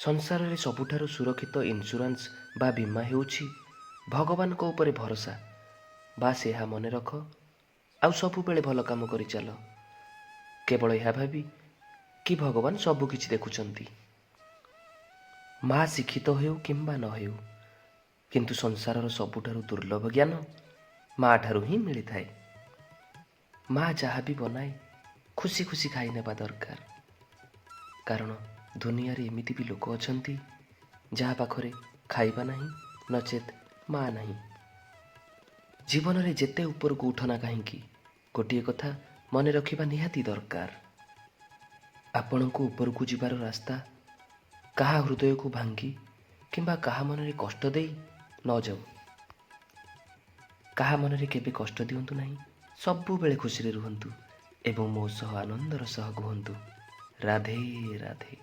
ସଂସାରରେ ସବୁଠାରୁ ସୁରକ୍ଷିତ ଇନ୍ସୁରାନ୍ସ ବା ବୀମା ହେଉଛି ଭଗବାନଙ୍କ ଉପରେ ଭରସା। ବାସ୍ ଏହା ମନେ ରଖ, ଆଉ ସବୁବେଳେ ଭଲ କାମ କରି ଚାଲ। କେବଳ ଏହା ଭାବି କି ଭଗବାନ ସବୁ କିଛି ଦେଖୁଛନ୍ତି। ମା ଶିକ୍ଷିତ ହେଉ କିମ୍ବା ନ ହେଉ, କିନ୍ତୁ ସଂସାରର ସବୁଠାରୁ ଦୁର୍ଲଭ ଜ୍ଞାନ ମା ଠାରୁ ହିଁ ମିଳିଥାଏ। ମା ଯାହା ବି ବନାଏ ଖୁସି ଖୁସି ଖାଇ ନେବା ଦରକାର। କାରଣ ଦୁନିଆରେ ଏମିତି ବି ଲୋକ ଅଛନ୍ତି ଯାହା ପାଖରେ ଖାଇବା ନାହିଁ, ନଚେତ୍ ମା ନାହିଁ। ଜୀବନରେ ଯେତେ ଉପରକୁ ଉଠ ନା କାହିଁକି, ଗୋଟିଏ କଥା ମନେ ରଖିବା ନିହାତି ଦରକାର। ଆପଣଙ୍କୁ ଉପରକୁ ଯିବାର ରାସ୍ତା କାହା ହୃଦୟକୁ ଭାଙ୍ଗି କିମ୍ବା କାହା ମନରେ କଷ୍ଟ ଦେଇ ନ ଯାଉ। କାହା ମନରେ କେବେ କଷ୍ଟ ଦିଅନ୍ତୁ ନାହିଁ। ସବୁବେଳେ ଖୁସିରେ ରୁହନ୍ତୁ ଏବଂ ମୋ ସହ ଆନନ୍ଦର ସହ କୁହନ୍ତୁ ରାଧେ ରାଧେ।